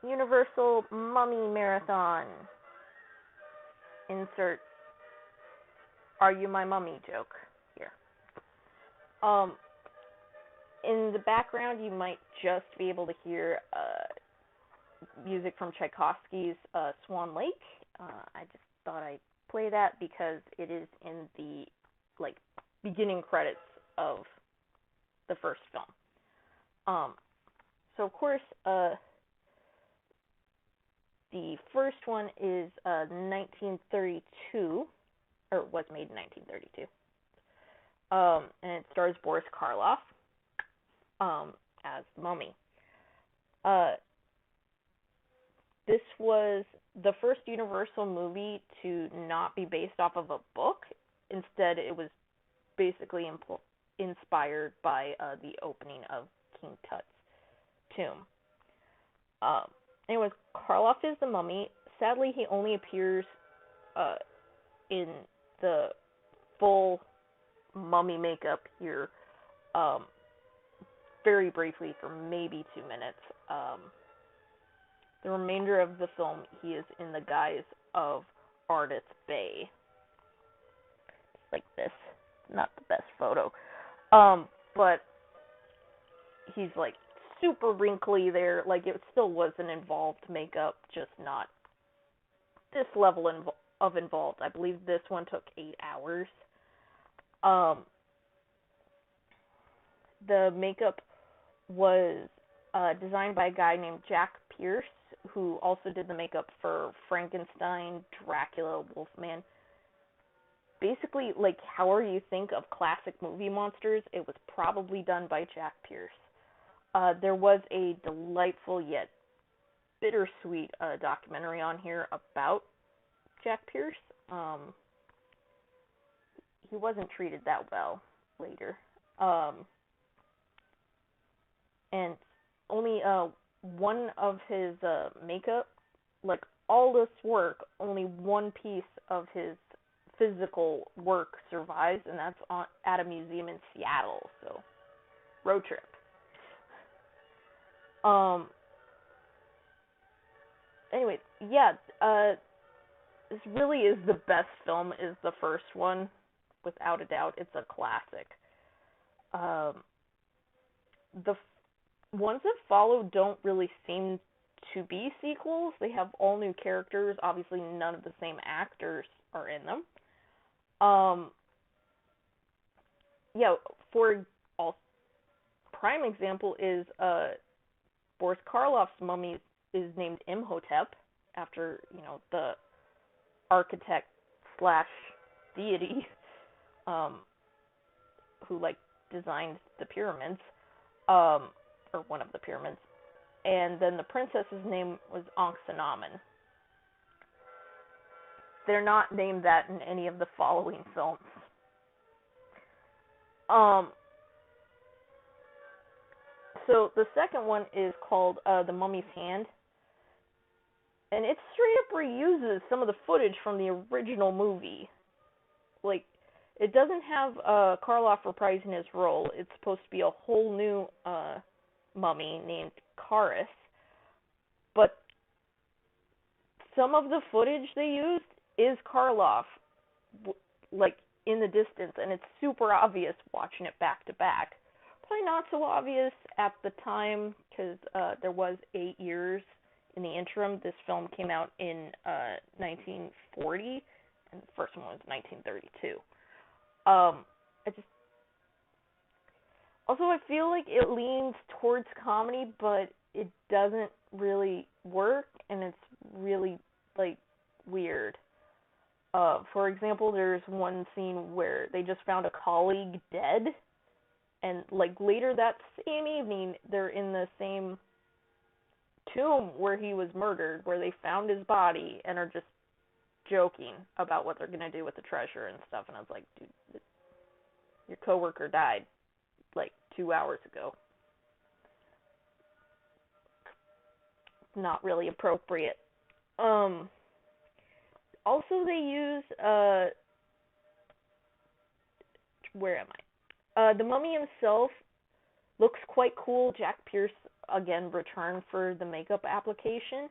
Universal Mummy Marathon. Insert "Are you my mummy?" joke here. In the background, you might just be able to hear music from Tchaikovsky's Swan Lake. I just thought I'd play that because it is in the beginning credits of the first film. So of course, the first one is 1932, or was made in 1932, and it stars Boris Karloff as the mummy. This was the first Universal movie to not be based off of a book. Instead, it was basically inspired by the opening of King Tut's tomb. Anyways, Karloff is the mummy. Sadly, he only appears in the full mummy makeup here very briefly for maybe 2 minutes. The remainder of the film, he is in the guise of Ardith Bay. Just like this. Not the best photo. But he's super wrinkly there. It still was an involved makeup, just not this level of involved. I believe this one took 8 hours. The makeup was designed by a guy named Jack Pierce, who also did the makeup for Frankenstein, Dracula, Wolfman. Basically, however you think of classic movie monsters, it was probably done by Jack Pierce. There was a delightful yet bittersweet documentary on here about Jack Pierce. He wasn't treated that well later. And only one of his makeup, all this work, only one piece of his physical work survives, and that's at a museum in Seattle. So, road trip. Anyway, yeah, this really is the best film, is the first one, without a doubt. It's a classic. The ones that follow don't really seem to be sequels. They have all new characters. Obviously, none of the same actors are in them. For prime example is Boris Karloff's mummy is named Imhotep after the architect / deity who designed the pyramids, or one of the pyramids, and then the princess's name was Ankhsenamen. They're not named that in any of the following films. So the second one is called The Mummy's Hand, and it straight up reuses some of the footage from the original movie. It doesn't have Karloff reprising his role. It's supposed to be a whole new mummy named Karis, but some of the footage they used is Karloff, in the distance, and it's super obvious watching it back to back. Probably not so obvious at the time, because there was 8 years in the interim. This film came out in 1940, and the first one was 1932. I feel like it leans towards comedy, but it doesn't really work, and it's really, weird. For example, there's one scene where they just found a colleague dead, and, later that same evening, they're in the same tomb where he was murdered, where they found his body, and are just joking about what they're gonna do with the treasure and stuff, and I was like, dude, your coworker died, 2 hours ago. Not really appropriate. Also, they use, where am I? The mummy himself looks quite cool. Jack Pierce again, return for the makeup application.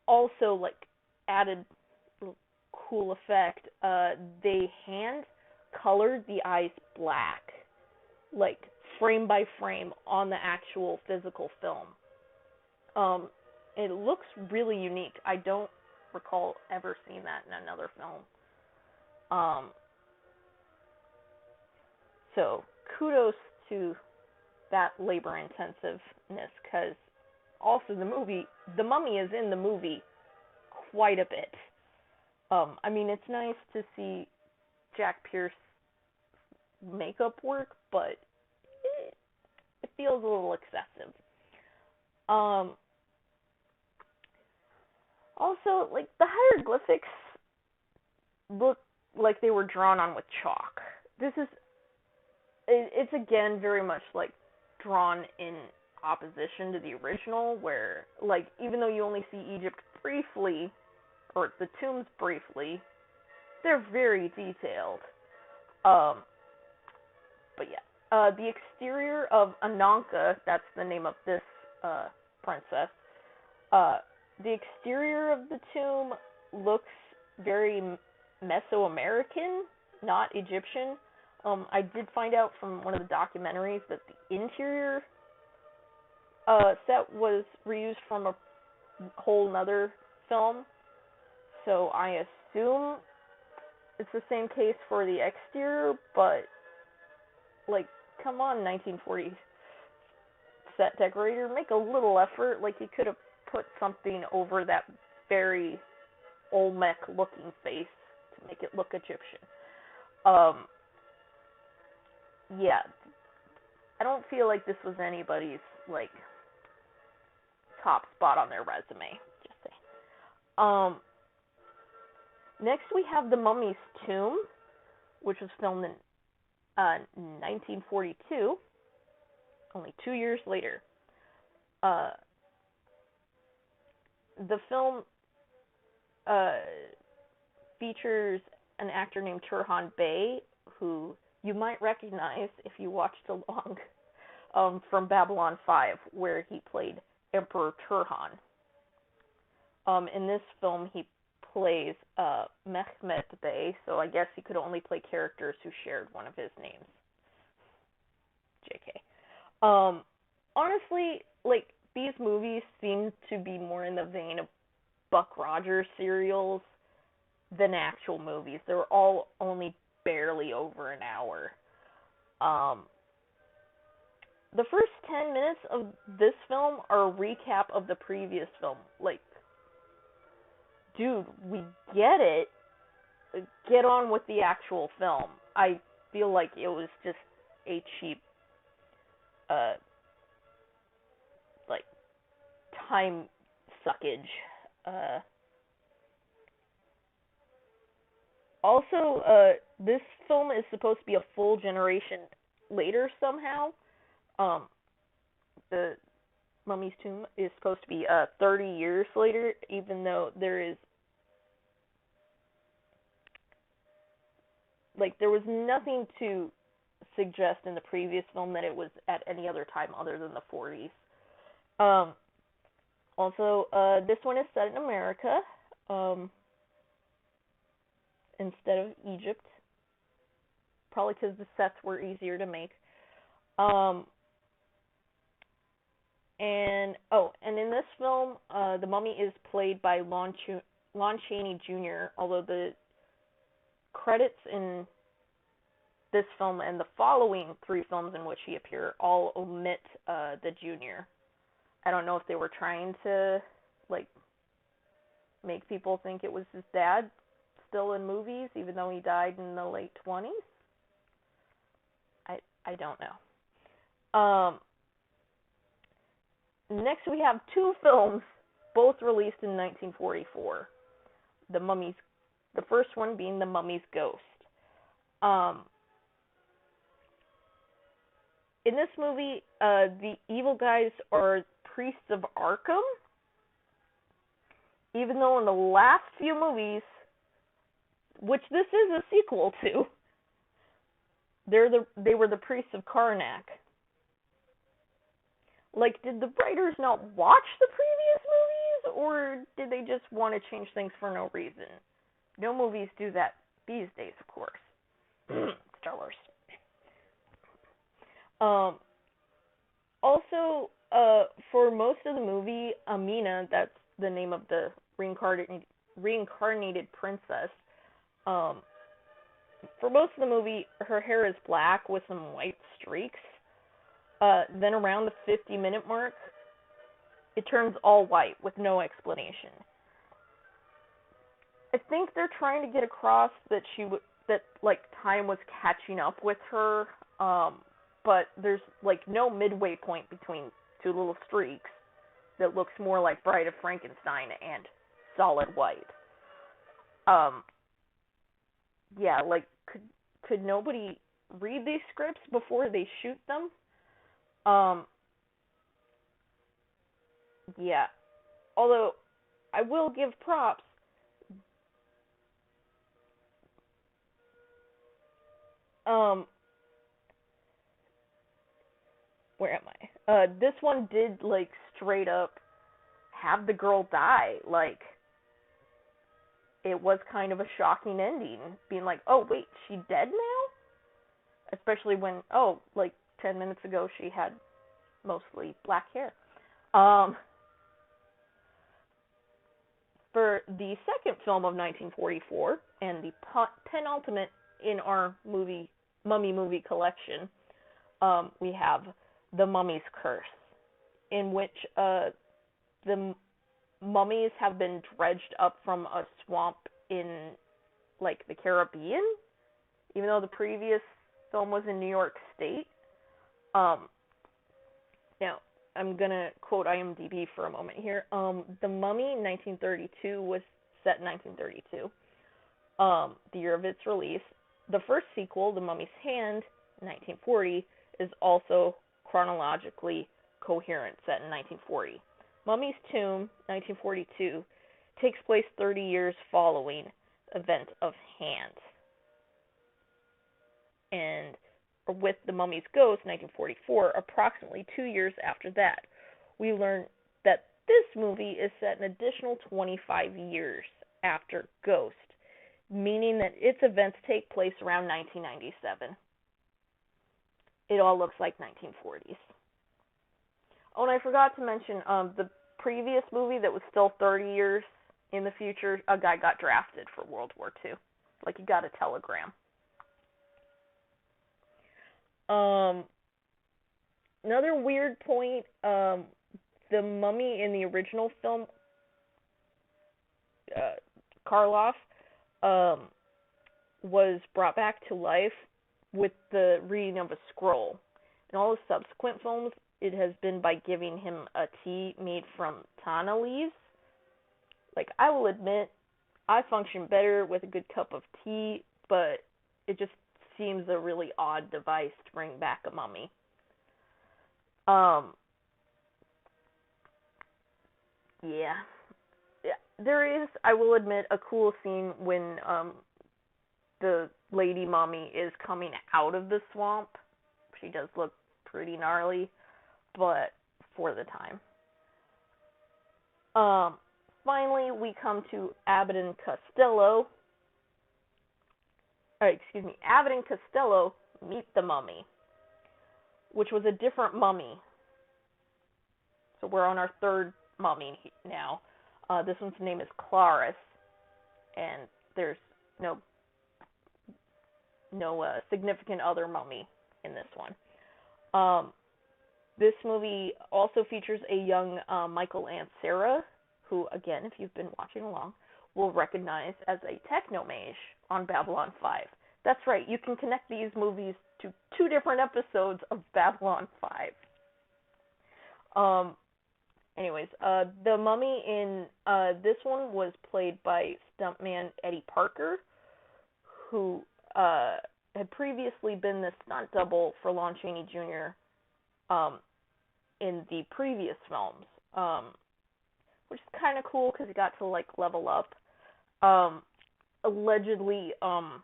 Also, like, added cool effect, they hand colored the eyes black, like, frame by frame on the actual physical film. It looks really unique. I don't recall ever seeing that in another film. So kudos to that labor intensiveness, because also the mummy is in the movie quite a bit. I mean, it's nice to see Jack Pierce's makeup work, but it feels a little excessive. Also, like, the hieroglyphics look like they were drawn on with chalk. It's again very much like drawn in opposition to the original, where, like, even though you only see Egypt briefly, or the tombs briefly, they're very detailed. But yeah, the exterior of Ananka, that's the name of this princess, the exterior of the tomb looks very Mesoamerican, not Egyptian. I did find out from one of the documentaries that the interior set was reused from a whole nother film, so I assume it's the same case for the exterior, but, like, come on, 1940s set decorator, make a little effort. Like, you could have put something over that very Olmec looking face to make it look Egyptian. Yeah, I don't feel like this was anybody's, like, top spot on their resume, just saying. Next we have The Mummy's Tomb, which was filmed in 1942, only 2 years later. The film features an actor named Turhan Bey, who you might recognize if you watched along from Babylon 5, where he played Emperor Turhan. In this film, he plays Mehmet Bey, so I guess he could only play characters who shared one of his names. JK. Honestly, like, these movies seem to be more in the vein of Buck Rogers serials than actual movies. They're all only barely over an hour. The first 10 minutes of this film are a recap of the previous film. Like, dude, we get it. Get on with the actual film. I feel like it was just a cheap, like, time suckage. Also, this film is supposed to be a full generation later somehow. The Mummy's Tomb is supposed to be 30 years later, even though there was nothing to suggest in the previous film that it was at any other time other than the 40s. Also, this one is set in America, instead of Egypt, probably because the sets were easier to make. And in this film, the mummy is played by Lon Chaney Jr., although the credits in this film and the following 3 films in which he appeared all omit the junior. I don't know if they were trying to, like, make people think it was his dad still in movies, even though he died in the late 20s. I don't know. Next we have 2 films, both released in 1944. The first one being The Mummy's Ghost. In this movie, the evil guys are priests of Arkham, even though in the last few movies, which this is a sequel to, they were the priests of Karnak. Like, did the writers not watch the previous movies, or did they just want to change things for no reason? No movies do that these days, of course. Star Wars. Also, for most of the movie, Amina, that's the name of the reincarnated princess, for most of the movie, her hair is black with some white streaks. Then around the 50-minute mark, it turns all white with no explanation. I think they're trying to get across that time was catching up with her, but there's no midway point between two little streaks that looks more like Bride of Frankenstein and solid white. Yeah, could nobody read these scripts before they shoot them? Yeah. Although I will give props. Where am I? This one did straight up have the girl die. It was kind of a shocking ending, being like, oh wait, she dead now? Especially when 10 minutes ago she had mostly black hair. For the second film of 1944, and the penultimate in our mummy movie collection, we have The Mummy's Curse, in which the mummies have been dredged up from a swamp in the Caribbean, even though the previous film was in New York State. Now, I'm gonna quote IMDb for a moment here. The Mummy, 1932, was set in 1932, the year of its release. The first sequel, The Mummy's Hand, 1940, is also chronologically coherent, set in 1940. Mummy's Tomb, 1942, takes place 30 years following event of Hand. And with The Mummy's Ghost, 1944, approximately 2 years after that, we learn that this movie is set an additional 25 years after Ghost, meaning that its events take place around 1997. It all looks like 1940s. Oh, and I forgot to mention, the previous movie that was still 30 years in the future, a guy got drafted for World War II. He got a telegram. Another weird point, the mummy in the original film, Karloff, was brought back to life with the reading of a scroll. In all the subsequent films, it has been by giving him a tea made from tana leaves. I will admit, I function better with a good cup of tea, but it just seems a really odd device to bring back a mummy. Yeah. There is, I will admit, a cool scene when the lady mummy is coming out of the swamp. She does look pretty gnarly, but for the time. Finally, we come to Abbott and Costello. Abbott and Costello meet the mummy, which was a different mummy. So we're on our third mummy now. This one's name is Clarice, and there's no significant other mummy in this one. This movie also features a young Michael Ansara, who, again, if you've been watching along, will recognize as a technomage on Babylon 5. That's right, you can connect these movies to 2 different episodes of Babylon 5. Anyways, the mummy in this one was played by stuntman Eddie Parker, who had previously been the stunt double for Lon Chaney Jr. In the previous films, which is kind of cool because he got to level up. Allegedly, Lon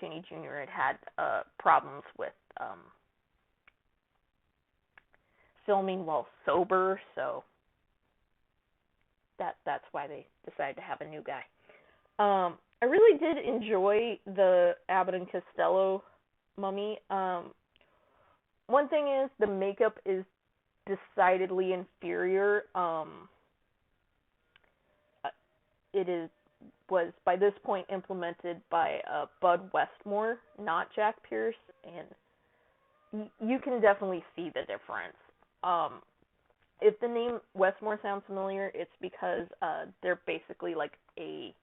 Chaney Jr. had problems with filming while sober, so that's why they decided to have a new guy. I really did enjoy the Abbott and Costello mummy. One thing is the makeup is decidedly inferior. It was by this point implemented by Bud Westmore, not Jack Pierce, and you can definitely see the difference. If the name Westmore sounds familiar, it's because they're basically like a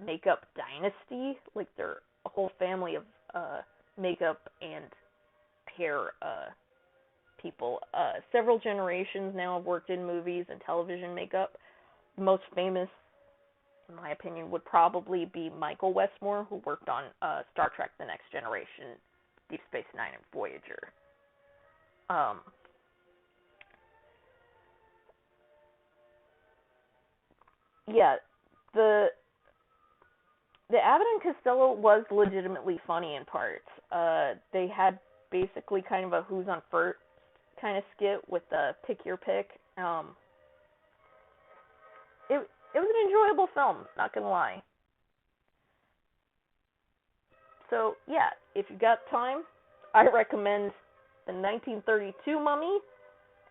makeup dynasty. Like they're a whole family of makeup and hair people. Several generations now have worked in movies and television makeup. The most famous, in my opinion, would probably be Michael Westmore, who worked on Star Trek: The Next Generation, Deep Space Nine, and Voyager. Yeah, the Abbott and Costello was legitimately funny in parts. They had basically kind of a who's on first kind of skit with the pick your pick. It was an enjoyable film, not gonna lie. So yeah, if you got time, I recommend the 1932 Mummy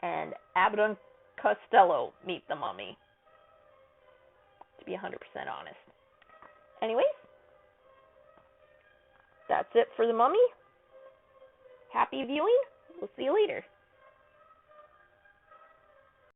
and Abbott and Costello Meet the Mummy. To be 100% honest. Anyways, that's it for the Mummy. Happy viewing. We'll see you later.